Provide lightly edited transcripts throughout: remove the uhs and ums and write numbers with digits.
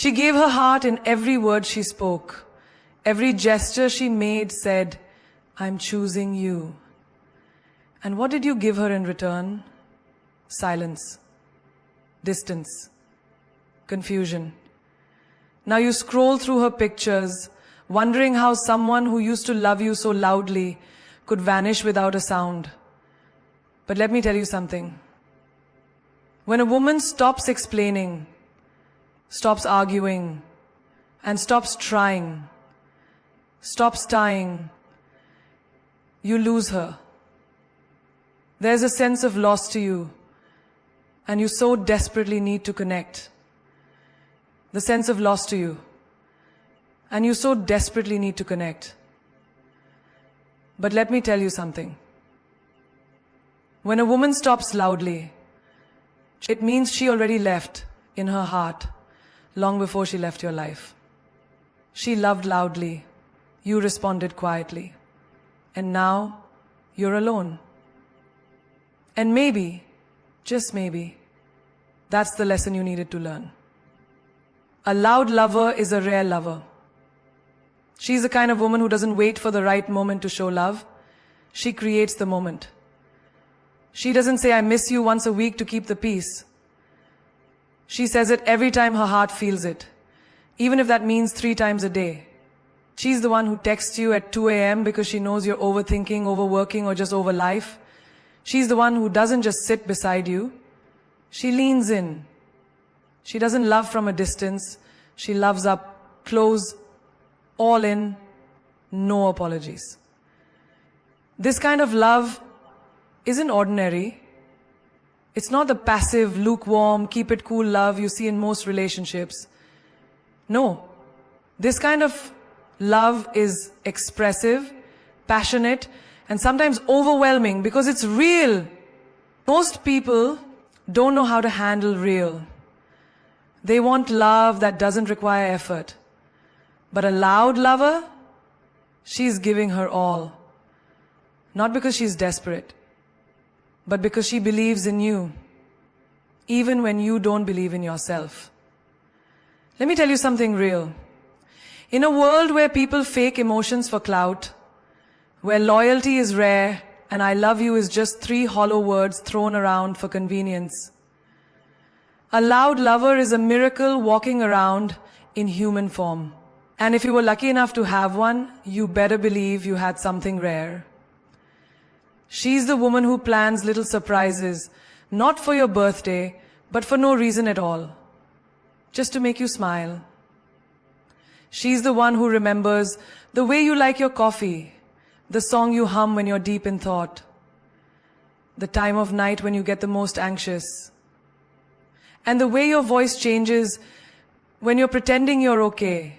She gave her heart in every word she spoke. Every gesture she made said, I'm choosing you. And what did you give her in return? Silence, distance, confusion. Now you scroll through her pictures, wondering how someone who used to love you so loudly could vanish without a sound. But let me tell you something. When a woman stops explaining, stops arguing, and stops trying, stops tying, you lose her. There's a sense of loss to you, and you so desperately need to connect. The sense of loss to you, and you so desperately need to connect. But let me tell you something. When a woman stops loudly, it means she already left in her heart long before she left your life. She loved loudly, you responded quietly, and now you're alone. And maybe, just maybe, that's the lesson you needed to learn. A loud lover is a rare lover. She's the kind of woman who doesn't wait for the right moment to show love. She creates the moment. She doesn't say, I miss you once a week to keep the peace. She says it every time her heart feels it, even if that means 3 times a day. She's the one who texts you at 2 a.m. because she knows you're overthinking, overworking, or just over life. She's the one who doesn't just sit beside you. She leans in. She doesn't love from a distance. She loves up close, all in, no apologies. This kind of love isn't ordinary. It's not the passive, lukewarm, keep it cool love you see in most relationships. No. This kind of love is expressive, passionate, and sometimes overwhelming because it's real. Most people don't know how to handle real. They want love that doesn't require effort. But a loud lover, she's giving her all. Not because she's desperate, but because she believes in you, even when you don't believe in yourself. Let me tell you something real. In a world where people fake emotions for clout, where loyalty is rare and I love you is just 3 hollow words thrown around for convenience, a loud lover is a miracle walking around in human form. And if you were lucky enough to have one, you better believe you had something rare. She's the woman who plans little surprises, not for your birthday, but for no reason at all, just to make you smile. She's the one who remembers the way you like your coffee, the song you hum when you're deep in thought, the time of night when you get the most anxious, and the way your voice changes when you're pretending you're okay.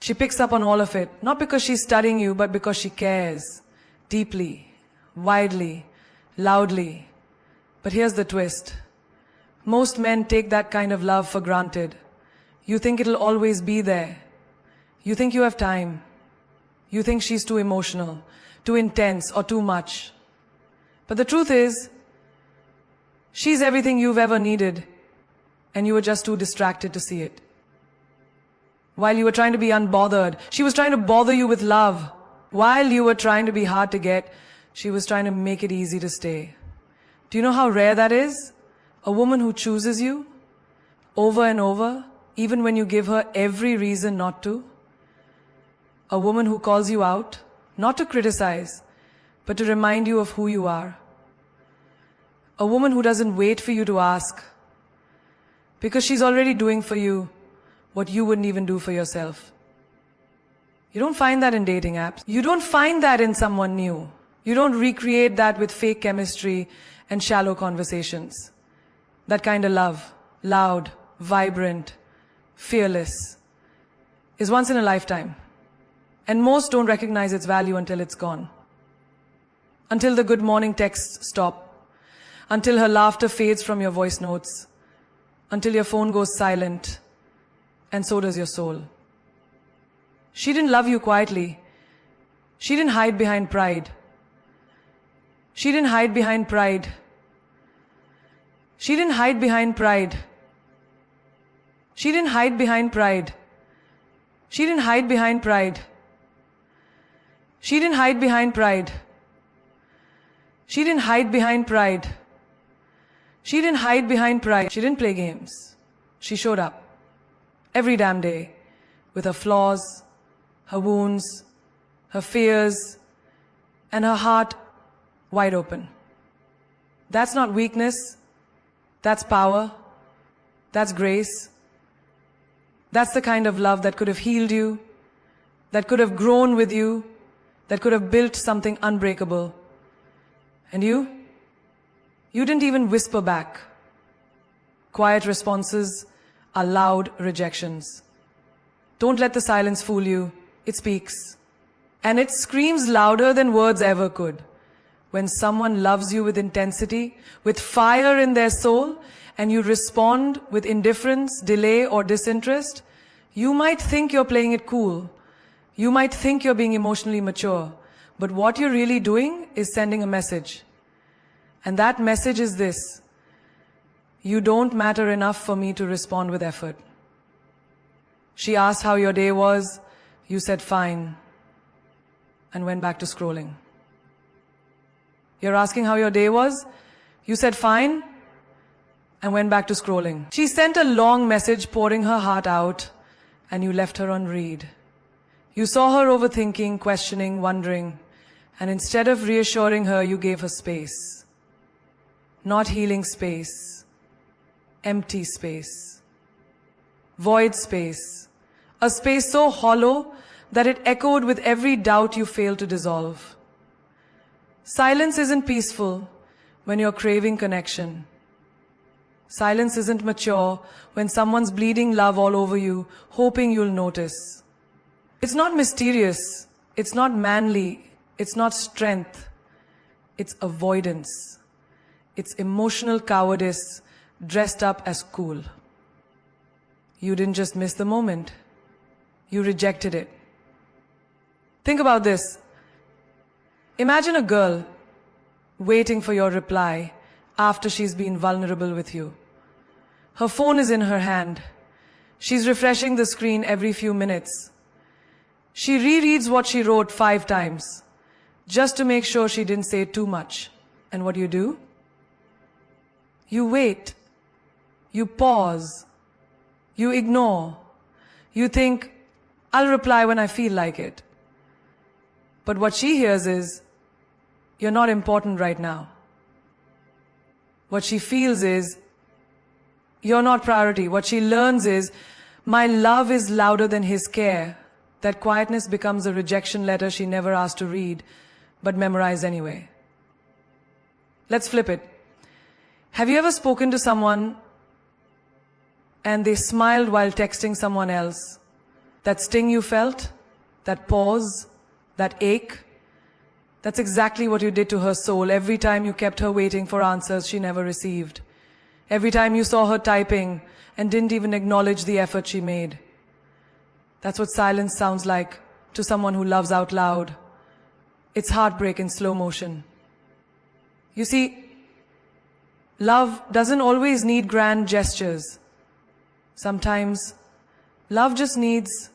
She picks up on all of it, not because she's studying you, but because she cares deeply, widely, loudly. But here's the twist. Most men take that kind of love for granted. You think it'll always be there. You think you have time. You think she's too emotional, too intense, or too much. But the truth is, she's everything you've ever needed, and you were just too distracted to see it. While you were trying to be unbothered, she was trying to bother you with love. While you were trying to be hard to get, she was trying to make it easy to stay. Do you know how rare that is? A woman who chooses you over and over, even when you give her every reason not to. A woman who calls you out, not to criticize, but to remind you of who you are. A woman who doesn't wait for you to ask, because she's already doing for you what you wouldn't even do for yourself. You don't find that in dating apps. You don't find that in someone new. You don't recreate that with fake chemistry and shallow conversations. That kind of love, loud, vibrant, fearless, is once in a lifetime. And most don't recognize its value until it's gone. Until the good morning texts stop. Until her laughter fades from your voice notes. Until your phone goes silent. And so does your soul. She didn't love you quietly. She didn't hide behind pride. She didn't hide behind pride. She didn't hide behind pride. She didn't hide behind pride. She didn't hide behind pride. She didn't hide behind pride. She didn't hide behind pride. She didn't hide behind pride. She didn't play games. She showed up every damn day with her flaws, her wounds, her fears, and her heart wide open. That's not weakness. That's power. That's grace. That's the kind of love that could have healed you, that could have grown with you, that could have built something unbreakable. And you didn't even whisper back. Quiet responses are loud rejections. Don't let the silence fool you. It speaks. And it screams louder than words ever could. When someone loves you with intensity, with fire in their soul, and you respond with indifference, delay, or disinterest, you might think you're playing it cool. You might think you're being emotionally mature. But what you're really doing is sending a message. And that message is this: you don't matter enough for me to respond with effort. She asked how your day was. You said fine, and went back to scrolling. You're asking how your day was. You said fine, and went back to scrolling. She sent a long message pouring her heart out, and you left her on read. You saw her overthinking, questioning, wondering, and instead of reassuring her, you gave her space. Not healing space, empty space, void space, a space so hollow that it echoed with every doubt you failed to dissolve. Silence isn't peaceful when you're craving connection. Silence isn't mature when someone's bleeding love all over you, hoping you'll notice. It's not mysterious. It's not manly. It's not strength. It's avoidance. It's emotional cowardice dressed up as cool. You didn't just miss the moment. You rejected it. Think about this. Imagine a girl waiting for your reply after she's been vulnerable with you. Her phone is in her hand. She's refreshing the screen every few minutes. She rereads what she wrote 5 times just to make sure she didn't say too much. And what do? You wait. You pause. You ignore. You think, I'll reply when I feel like it. But what she hears is, you're not important right now. What she feels is, you're not priority. What she learns is, my love is louder than his care. That quietness becomes a rejection letter she never asked to read, but memorized anyway. Let's flip it. Have you ever spoken to someone and they smiled while texting someone else? That sting you felt? That pause? That ache? That's exactly what you did to her soul every time you kept her waiting for answers she never received. Every time you saw her typing and didn't even acknowledge the effort she made. That's what silence sounds like to someone who loves out loud. It's heartbreak in slow motion. You see, love doesn't always need grand gestures. Sometimes love just needs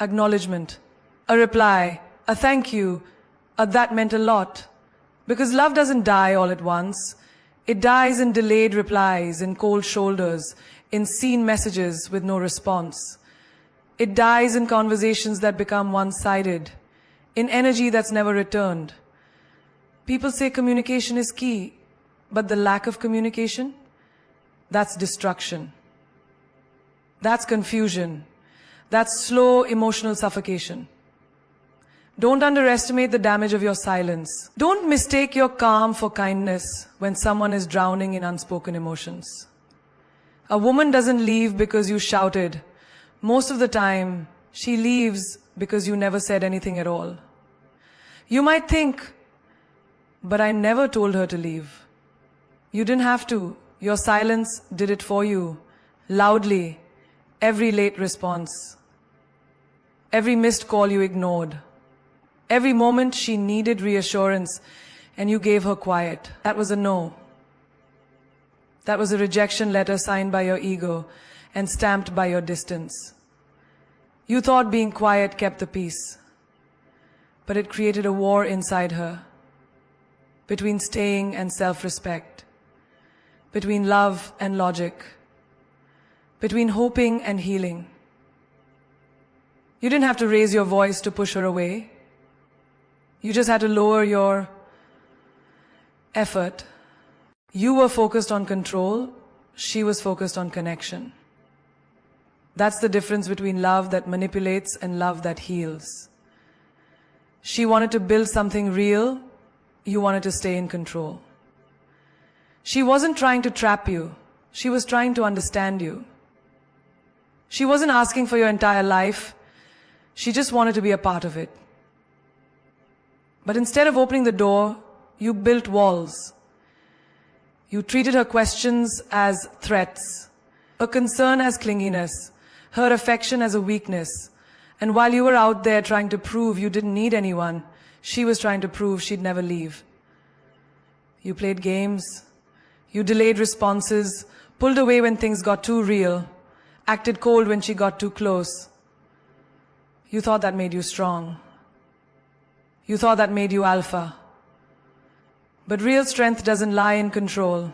acknowledgement, a reply, a thank you, a that meant a lot. Because love doesn't die all at once. It dies in delayed replies, in cold shoulders, in seen messages with no response. It dies in conversations that become one-sided, in energy that's never returned. People say communication is key, but the lack of communication, that's destruction. That's confusion. That's slow emotional suffocation. Don't underestimate the damage of your silence. Don't mistake your calm for kindness when someone is drowning in unspoken emotions. A woman doesn't leave because you shouted. Most of the time, she leaves because you never said anything at all. You might think, but I never told her to leave. You didn't have to. Your silence did it for you. Loudly. Every late response. Every missed call you ignored. Every moment she needed reassurance and you gave her quiet. That was a no. That was a rejection letter signed by your ego. and stamped by your distance. You thought being quiet kept the peace, but it created a war inside her, between staying and self-respect, between love and logic, between hoping and healing. You didn't have to raise your voice to push her away. You just had to lower your effort. You were focused on control. She was focused on connection. That's the difference between love that manipulates and love that heals. She wanted to build something real. You wanted to stay in control. She wasn't trying to trap you. She was trying to understand you. She wasn't asking for your entire life. She just wanted to be a part of it. But instead of opening the door, you built walls. You treated her questions as threats, her concern as clinginess, her affection as a weakness. And while you were out there trying to prove you didn't need anyone, she was trying to prove she'd never leave. You played games. You delayed responses, pulled away when things got too real, acted cold when she got too close. You thought that made you strong. You thought that made you alpha. But real strength doesn't lie in control.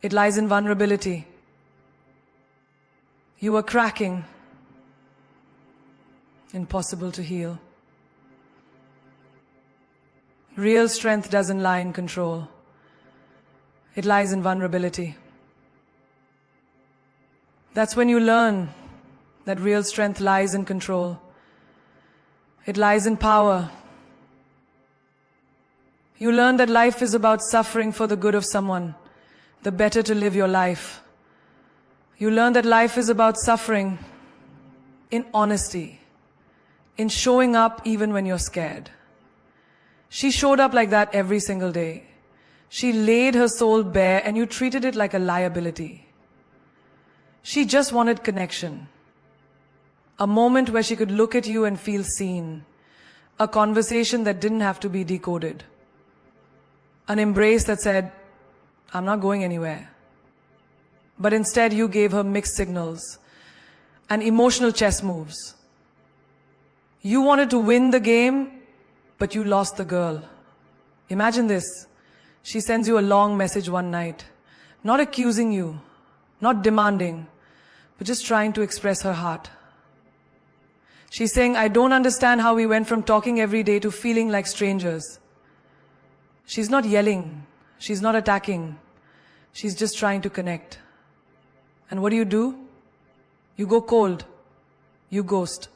It lies in vulnerability. You were cracking. Impossible to heal. Real strength doesn't lie in control. It lies in vulnerability. That's when you learn that real strength lies in control. It lies in power. You learn that life is about suffering for the good of someone, the better to live your life. You learn that life is about suffering in honesty, in showing up even when you're scared. She showed up like that every single day. She laid her soul bare and you treated it like a liability. She just wanted connection. A moment where she could look at you and feel seen. A conversation that didn't have to be decoded. An embrace that said, I'm not going anywhere. But instead you gave her mixed signals and emotional chess moves. You wanted to win the game, but you lost the girl. Imagine this. She sends you a long message one night, not accusing you, not demanding, but just trying to express her heart. She's saying, I don't understand how we went from talking every day to feeling like strangers. She's not yelling. She's not attacking. She's just trying to connect. And what do? You go cold. You ghost.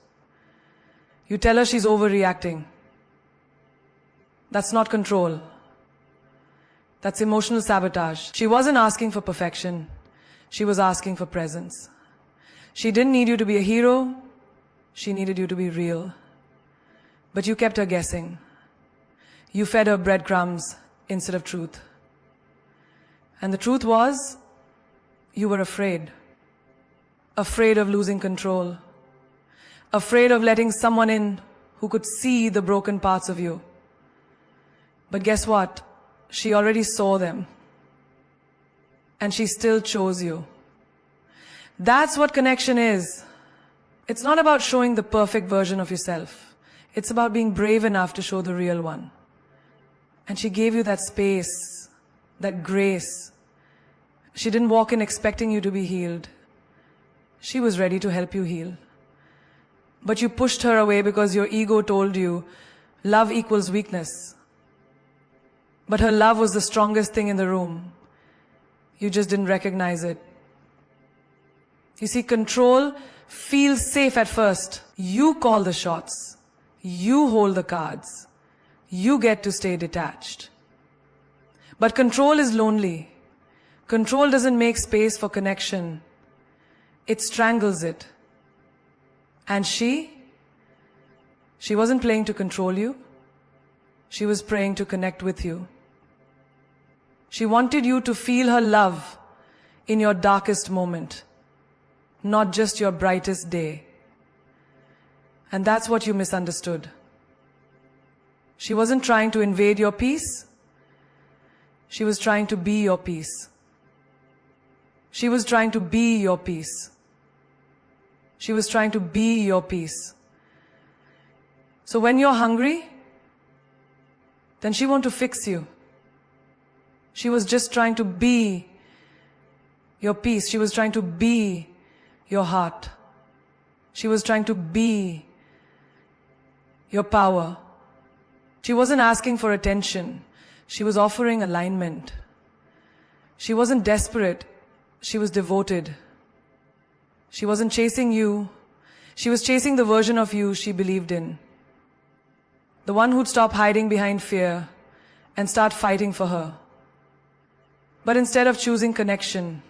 You tell her she's overreacting. That's not control. That's emotional sabotage. She wasn't asking for perfection. She was asking for presence. She didn't need you to be a hero. She needed you to be real. But you kept her guessing. You fed her breadcrumbs instead of truth. And the truth was, you were afraid. Afraid of losing control. Afraid of letting someone in who could see the broken parts of you. But guess what? She already saw them. And she still chose you. That's what connection is. It's not about showing the perfect version of yourself. It's about being brave enough to show the real one. And she gave you that space, that grace. She didn't walk in expecting you to be healed. She was ready to help you heal. But you pushed her away because your ego told you love equals weakness. But her love was the strongest thing in the room. You just didn't recognize it. You see, control feels safe at first. You call the shots. You hold the cards. You get to stay detached. But control is lonely. Control doesn't make space for connection. It strangles it. And she wasn't playing to control you. She was praying to connect with you. She wanted you to feel her love in your darkest moment, not just your brightest day. And that's what you misunderstood. She wasn't trying to invade your peace. She was trying to be your peace. She was trying to be your peace. She was trying to be your peace. So when you're hungry, then she wants to fix you. She was just trying to be your peace. She was trying to be your heart. She was trying to be your power. She wasn't asking for attention. She was offering alignment. She wasn't desperate. She was devoted. She wasn't chasing you. She was chasing the version of you she believed in. The one who'd stop hiding behind fear and start fighting for her. But instead of choosing connection,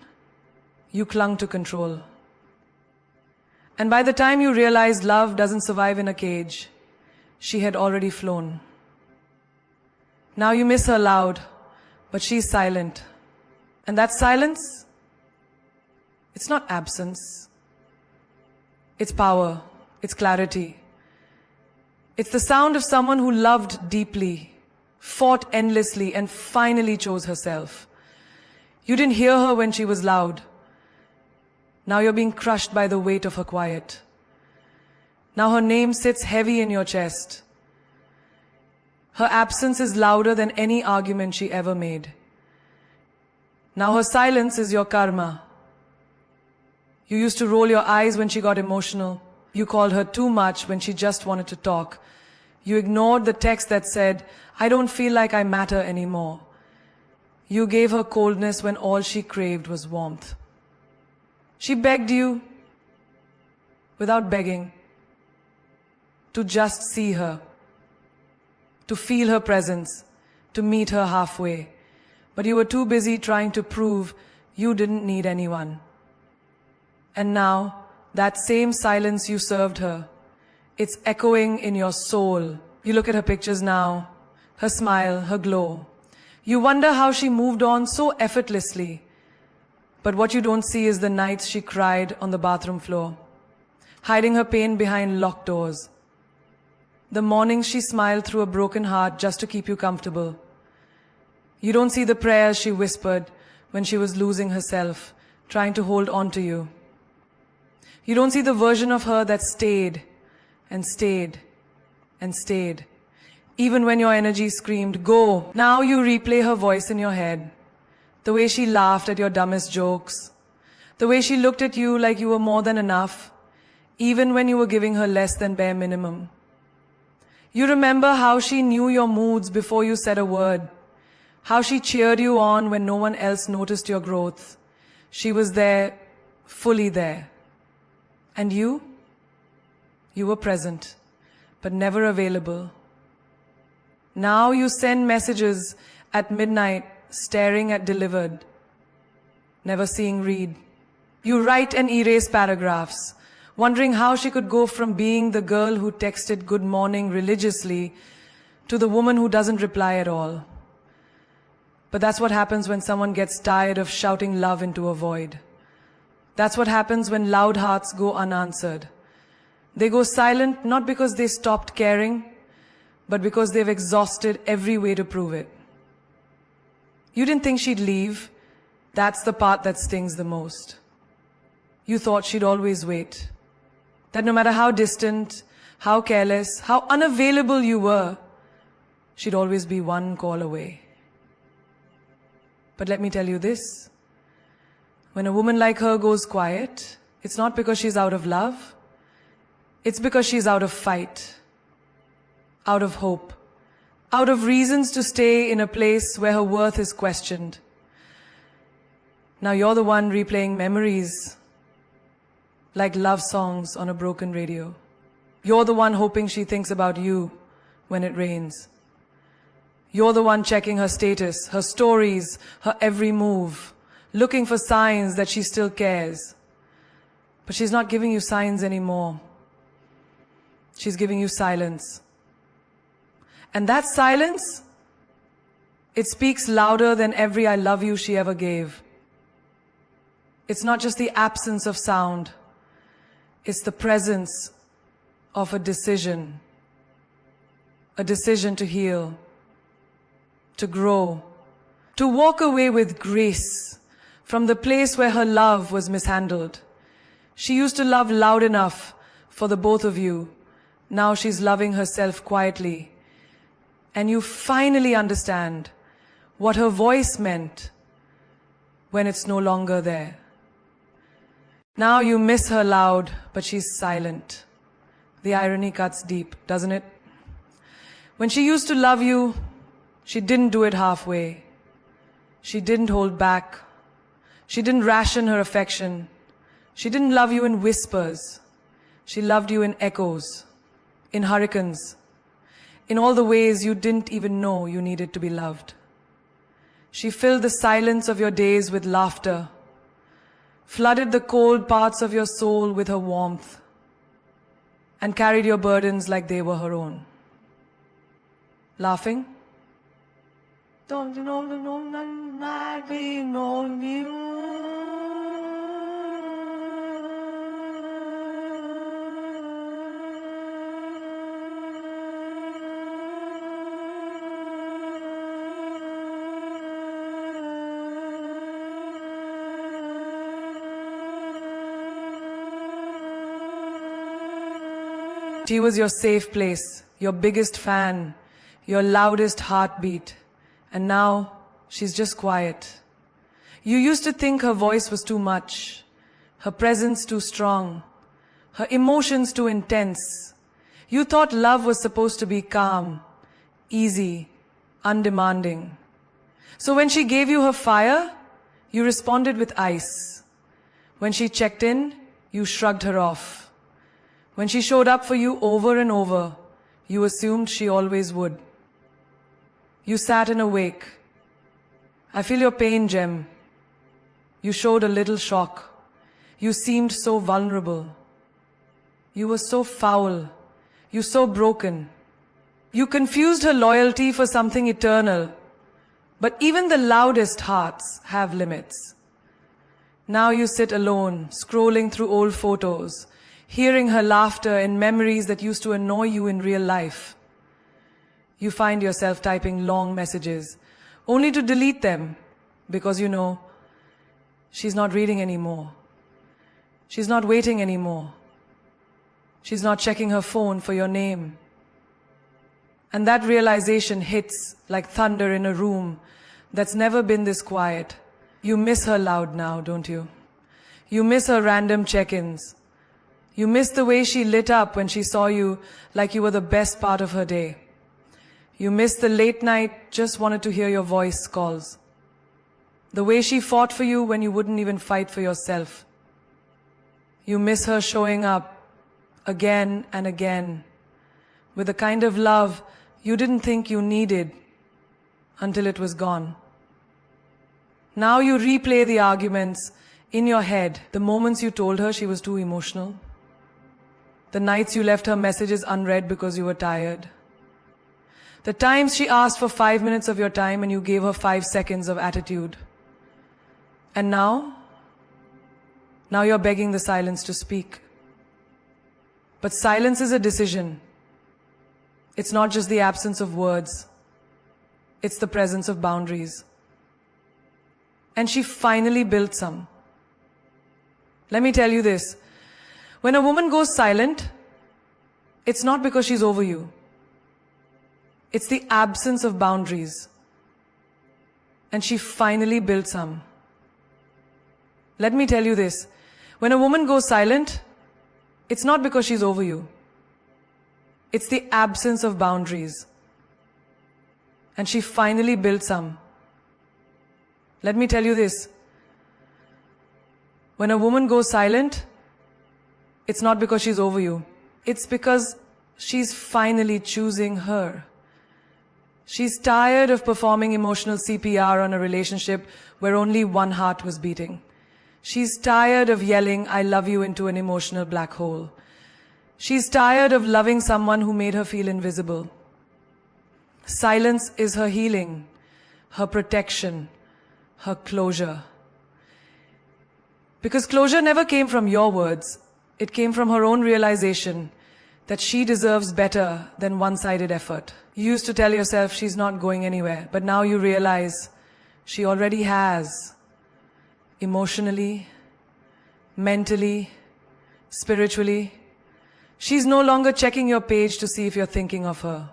you clung to control. And by the time you realized love doesn't survive in a cage, she had already flown. Now you miss her loud, but she's silent. And that silence, it's not absence. It's power. It's clarity. It's the sound of someone who loved deeply, fought endlessly, and finally chose herself. You didn't hear her when she was loud. Now you're being crushed by the weight of her quiet. Now her name sits heavy in your chest. Her absence is louder than any argument she ever made. Now her silence is your karma. You used to roll your eyes when she got emotional. You called her too much when she just wanted to talk. You ignored the text that said, "I don't feel like I matter anymore." You gave her coldness when all she craved was warmth. She begged you, without begging, to just see her, to feel her presence, to meet her halfway. But you were too busy trying to prove you didn't need anyone. And now, that same silence you served her, it's echoing in your soul. You look at her pictures now, her smile, her glow. You wonder how she moved on so effortlessly. But what you don't see is the nights she cried on the bathroom floor, hiding her pain behind locked doors. The mornings she smiled through a broken heart just to keep you comfortable. You don't see the prayers she whispered when she was losing herself, trying to hold on to you. You don't see the version of her that stayed and stayed and stayed. Even when your energy screamed, "Go!" Now you replay her voice in your head. The way she laughed at your dumbest jokes. The way she looked at you like you were more than enough, even when you were giving her less than bare minimum. You remember how she knew your moods before you said a word. How she cheered you on when no one else noticed your growth. She was there, fully there. And you? You were present, but never available. Now you send messages at midnight, staring at delivered, never seeing read. You write and erase paragraphs, wondering how she could go from being the girl who texted good morning religiously to the woman who doesn't reply at all. But that's what happens when someone gets tired of shouting love into a void. That's what happens when loud hearts go unanswered. They go silent not because they stopped caring, but because they've exhausted every way to prove it. You didn't think she'd leave. That's the part that stings the most. You thought she'd always wait. That no matter how distant, how careless, how unavailable you were, she'd always be one call away. But let me tell you this. When a woman like her goes quiet, it's not because she's out of love. It's because she's out of fight, out of hope, out of reasons to stay in a place where her worth is questioned. Now you're the one replaying memories like love songs on a broken radio. You're the one hoping she thinks about you when it rains. You're the one checking her status, her stories, her every move, looking for signs that she still cares. But she's not giving you signs anymore. She's giving you silence. And that silence, it speaks louder than every "I love you" she ever gave. It's not just the absence of sound. It's the presence of a decision to heal, to grow, to walk away with grace from the place where her love was mishandled. She used to love loud enough for the both of you. Now she's loving herself quietly. And you finally understand what her voice meant when it's no longer there. Now you miss her loud, but she's silent. The irony cuts deep, doesn't it? When she used to love you, she didn't do it halfway. She didn't hold back. She didn't ration her affection. She didn't love you in whispers. She loved you in echoes, in hurricanes, in all the ways you didn't even know you needed to be loved. She filled the silence of your days with laughter, flooded the cold parts of your soul with her warmth, and carried your burdens like they were her own. Laughing? Don't you know the woman might be on you? She was your safe place, your biggest fan, your loudest heartbeat. And now she's just quiet. You used to think her voice was too much, her presence too strong, her emotions too intense. You thought love was supposed to be calm, easy, undemanding. So when she gave you her fire, you responded with ice. When she checked in, you shrugged her off. When she showed up for you over and over, you assumed she always would. You sat in a wake. I feel your pain, Gem. You showed a little shock. You seemed so vulnerable. You were so foul. You so broken. You confused her loyalty for something eternal. But even the loudest hearts have limits. Now you sit alone, scrolling through old photos, hearing her laughter and memories that used to annoy you in real life. You find yourself typing long messages, only to delete them, because you know she's not reading anymore. She's not waiting anymore. She's not checking her phone for your name. And that realization hits like thunder in a room that's never been this quiet. You miss her loud now, don't you? You miss her random check-ins. You miss the way she lit up when she saw you like you were the best part of her day. You miss the late night, just wanted to hear your voice calls. The way she fought for you when you wouldn't even fight for yourself. You miss her showing up again and again with the kind of love you didn't think you needed until it was gone. Now you replay the arguments in your head, the moments you told her she was too emotional, the nights you left her messages unread because you were tired, the times she asked for 5 minutes of your time and you gave her 5 seconds of attitude. And now you're begging the silence to speak. But silence is a decision. It's not just the absence of words. It's the presence of boundaries. And she finally built some. Let me tell you this. When a woman goes silent, it's not because she's over you. It's the absence of boundaries. And she finally built some. Let me tell you this. When a woman goes silent, it's not because she's over you. It's the absence of boundaries. And she finally built some. Let me tell you this. When a woman goes silent, it's not because she's over you. It's because she's finally choosing her. She's tired of performing emotional CPR on a relationship where only one heart was beating. She's tired of yelling, "I love you" into an emotional black hole. She's tired of loving someone who made her feel invisible. Silence is her healing, her protection, her closure. Because closure never came from your words. It came from her own realization that she deserves better than one-sided effort. You used to tell yourself she's not going anywhere, but now you realize she already has. emotionally, mentally, spiritually. She's no longer checking your page to see if you're thinking of her.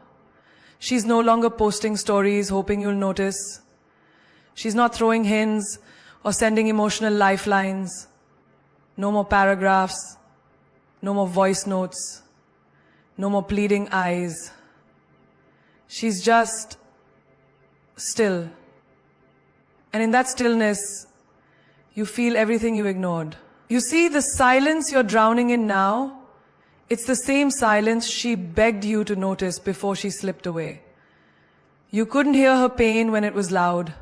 She's no longer posting stories hoping you'll notice. She's not throwing hints or sending emotional lifelines. No more paragraphs. No more voice notes. No more pleading eyes. She's just still. And in that stillness, you feel everything you ignored. You see, the silence you're drowning in now, it's the same silence she begged you to notice before she slipped away. You couldn't hear her pain when it was loud.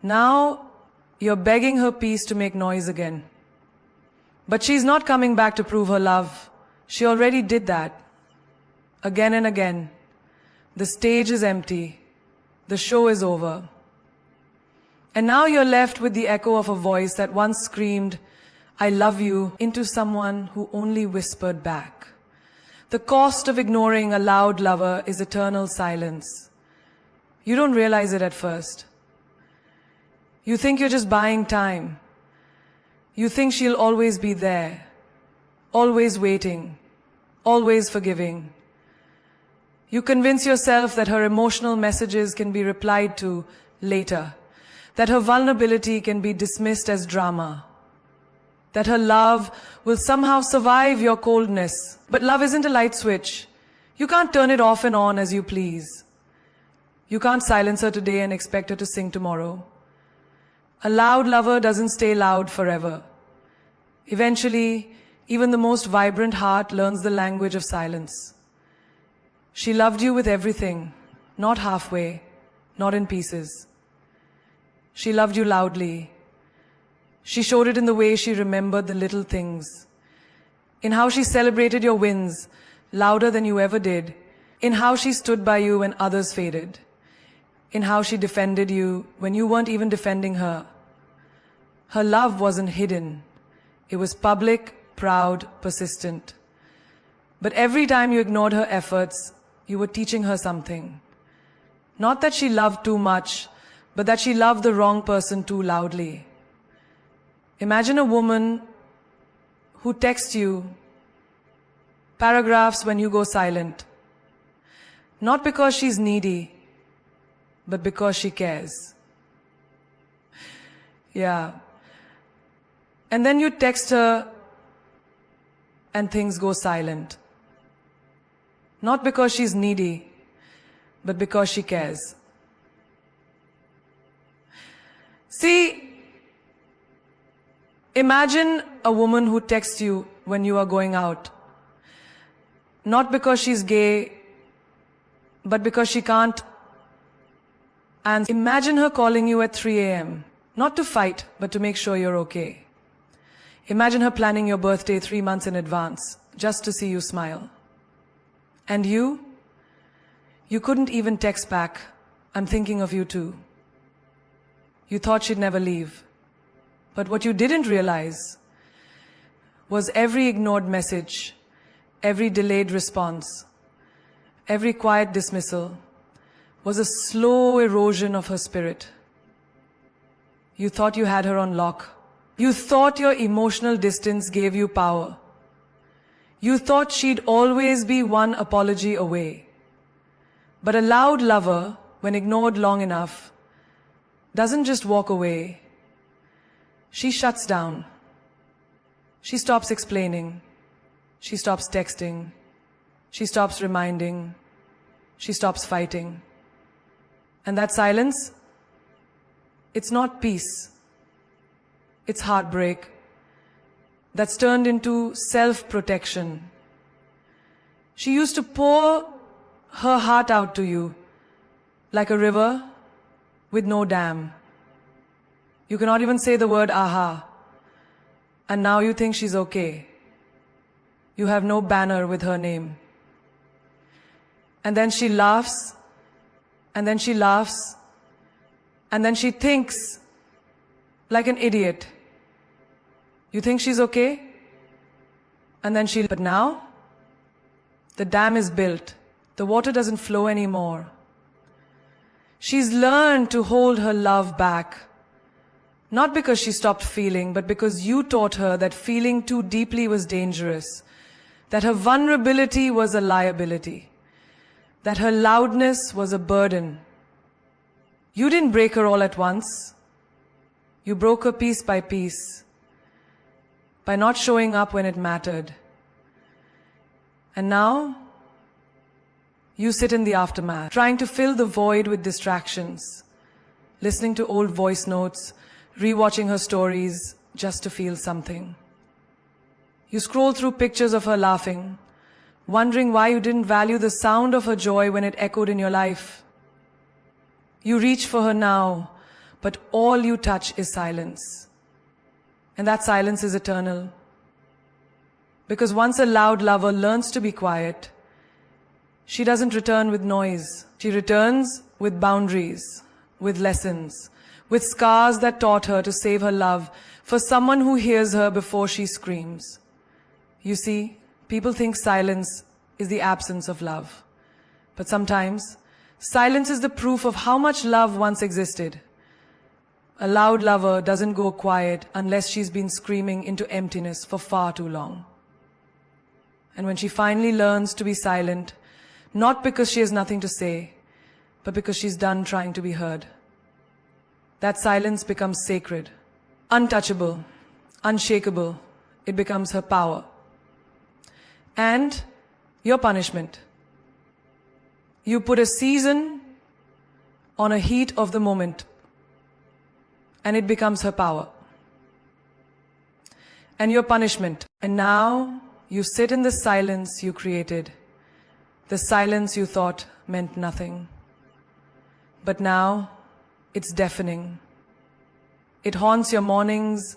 Now, you're begging her peace to make noise again. But she's not coming back to prove her love. She already did that. Again and again. The stage is empty. The show is over. And now you're left with the echo of a voice that once screamed, "I love you," into someone who only whispered back. The cost of ignoring a loud lover is eternal silence. You don't realize it at first. You think you're just buying time. You think she'll always be there, always waiting, always forgiving. You convince yourself that her emotional messages can be replied to later, that her vulnerability can be dismissed as drama, that her love will somehow survive your coldness. But love isn't a light switch. You can't turn it off and on as you please. You can't silence her today and expect her to sing tomorrow. A loud lover doesn't stay loud forever. Eventually, even the most vibrant heart learns the language of silence. She loved you with everything, not halfway, not in pieces. She loved you loudly. She showed it in the way she remembered the little things, in how she celebrated your wins, louder than you ever did, in how she stood by you when others faded, in how she defended you when you weren't even defending her. Her love wasn't hidden. It was public, proud, persistent. But every time you ignored her efforts, you were teaching her something. Not that she loved too much, but that she loved the wrong person too loudly. Imagine a woman who texts you paragraphs when you go silent. Not because she's needy, but because she cares. Yeah. And then you text her and things go silent. Not because she's needy, but because she cares. See, imagine a woman who texts you when you are going out. Not because she's gay, but because she can't. And imagine her calling you at 3 a.m. Not to fight, but to make sure you're okay. Imagine her planning your birthday 3 months in advance, just to see you smile. And you couldn't even text back, "I'm thinking of you too." You thought she'd never leave. But what you didn't realize was every ignored message, every delayed response, every quiet dismissal was a slow erosion of her spirit. You thought you had her on lock. You thought your emotional distance gave you power. You thought she'd always be one apology away. But a loud lover, when ignored long enough, doesn't just walk away. She shuts down. She stops explaining. She stops texting. She stops reminding. She stops fighting. And that silence, it's not peace. It's heartbreak that's turned into self-protection. She used to pour her heart out to you like a river with no dam. You cannot even say the word aha. And now you think she's okay. You have no banner with her name. And then she laughs, and then she laughs, and then she thinks like an idiot. You think she's okay? And then but now, the dam is built. The water doesn't flow anymore. She's learned to hold her love back. Not because she stopped feeling, but because you taught her that feeling too deeply was dangerous, that her vulnerability was a liability, that her loudness was a burden. You didn't break her all at once. You broke her piece by piece, by not showing up when it mattered. And now, you sit in the aftermath, trying to fill the void with distractions, listening to old voice notes, rewatching her stories just to feel something. You scroll through pictures of her laughing, wondering why you didn't value the sound of her joy when it echoed in your life. You reach for her now, but all you touch is silence. And that silence is eternal. Because once a loud lover learns to be quiet, she doesn't return with noise. She returns with boundaries, with lessons, with scars that taught her to save her love for someone who hears her before she screams. You see, people think silence is the absence of love. But sometimes, silence is the proof of how much love once existed. A loud lover doesn't go quiet unless she's been screaming into emptiness for far too long. And when she finally learns to be silent, not because she has nothing to say, but because she's done trying to be heard, that silence becomes sacred, untouchable, unshakable. It becomes her power. And your punishment. You put a season on a heat of the moment, and it becomes her power. And your punishment. And now you sit in the silence you created, the silence you thought meant nothing. But now it's deafening. It haunts your mornings,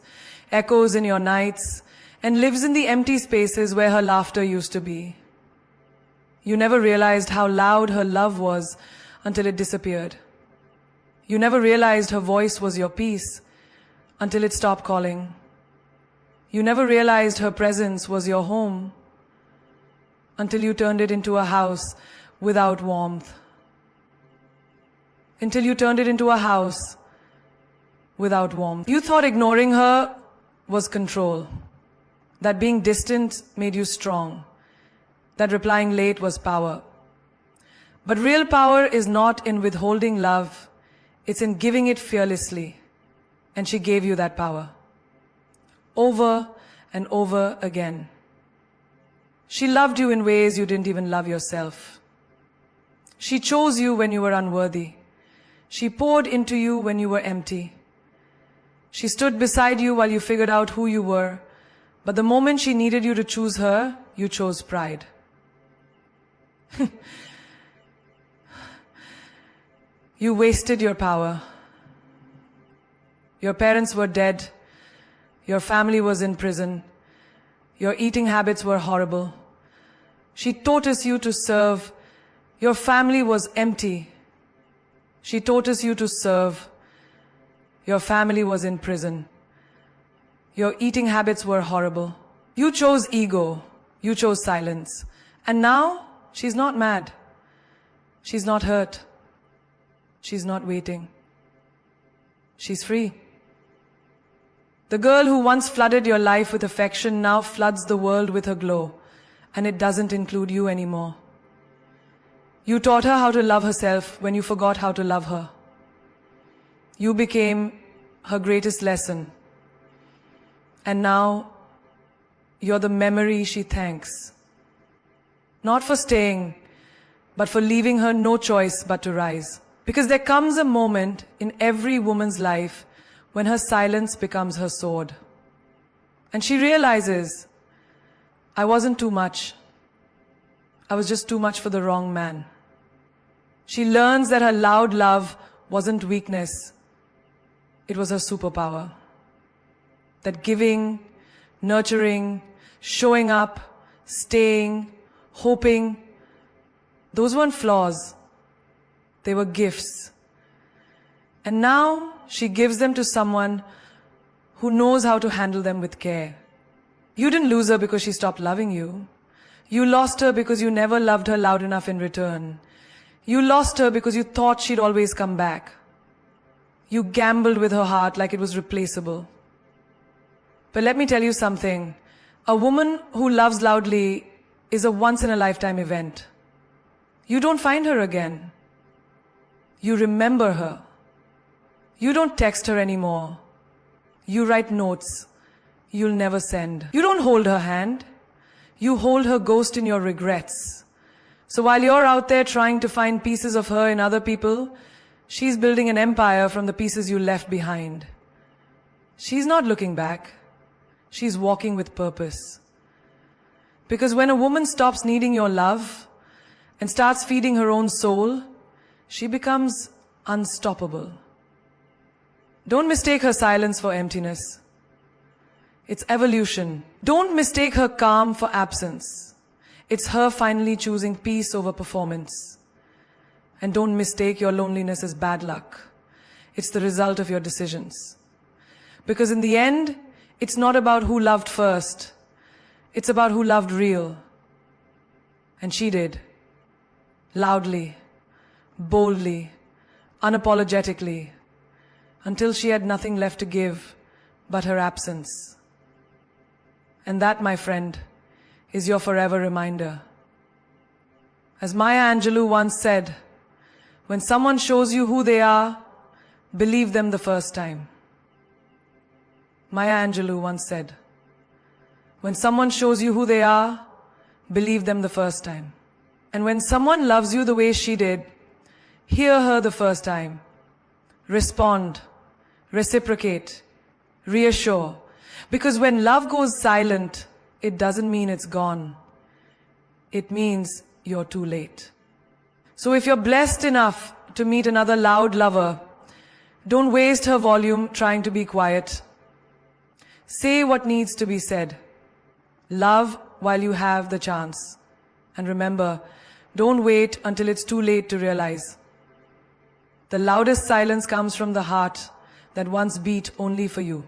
echoes in your nights, and lives in the empty spaces where her laughter used to be. You never realized how loud her love was until it disappeared. You never realized her voice was your peace until it stopped calling. You never realized her presence was your home until you turned it into a house without warmth. Until you turned it into a house without warmth. You thought ignoring her was control, that being distant made you strong, that replying late was power. But real power is not in withholding love, it's in giving it fearlessly. And she gave you that power. Over and over again. She loved you in ways you didn't even love yourself. She chose you when you were unworthy. She poured into you when you were empty. She stood beside you while you figured out who you were. But the moment she needed you to choose her, you chose pride. You wasted your power. Your parents were dead. Your family was in prison. Your eating habits were horrible. She taught us you to serve. Your family was empty. She taught us you to serve. Your family was in prison. Your eating habits were horrible. You chose ego. You chose silence. And now, she's not mad. She's not hurt. She's not waiting. She's free. The girl who once flooded your life with affection now floods the world with her glow, and it doesn't include you anymore. You taught her how to love herself when you forgot how to love her. You became her greatest lesson. And now, you're the memory she thanks. Not for staying, but for leaving her no choice but to rise. Because there comes a moment in every woman's life when her silence becomes her sword. And she realizes, I wasn't too much. I was just too much for the wrong man. She learns that her loud love wasn't weakness. It was her superpower. That giving, nurturing, showing up, staying, hoping, those weren't flaws. They were gifts. And now she gives them to someone who knows how to handle them with care. You didn't lose her because she stopped loving you. You lost her because you never loved her loud enough in return. You lost her because you thought she'd always come back. You gambled with her heart like it was replaceable. But let me tell you something. A woman who loves loudly is a once-in-a-lifetime event. You don't find her again. You remember her. You don't text her anymore. You write notes you'll never send. You don't hold her hand. You hold her ghost in your regrets. So while you're out there trying to find pieces of her in other people, she's building an empire from the pieces you left behind. She's not looking back. She's walking with purpose. Because when a woman stops needing your love and starts feeding her own soul, she becomes unstoppable. Don't mistake her silence for emptiness. It's evolution. Don't mistake her calm for absence. It's her finally choosing peace over performance. And don't mistake your loneliness as bad luck. It's the result of your decisions. Because in the end, it's not about who loved first. It's about who loved real. And she did. Loudly, boldly, unapologetically, until she had nothing left to give but her absence. And that, my friend, is your forever reminder. As Maya Angelou once said, when someone shows you who they are, believe them the first time. Maya Angelou once said, when someone shows you who they are, believe them the first time. And when someone loves you the way she did, hear her the first time. Respond, reciprocate, reassure. Because when love goes silent, it doesn't mean it's gone. It means you're too late. So if you're blessed enough to meet another loud lover, don't waste her volume trying to be quiet. Say what needs to be said. Love while you have the chance. And remember, don't wait until it's too late to realize. The loudest silence comes from the heart that once beat only for you.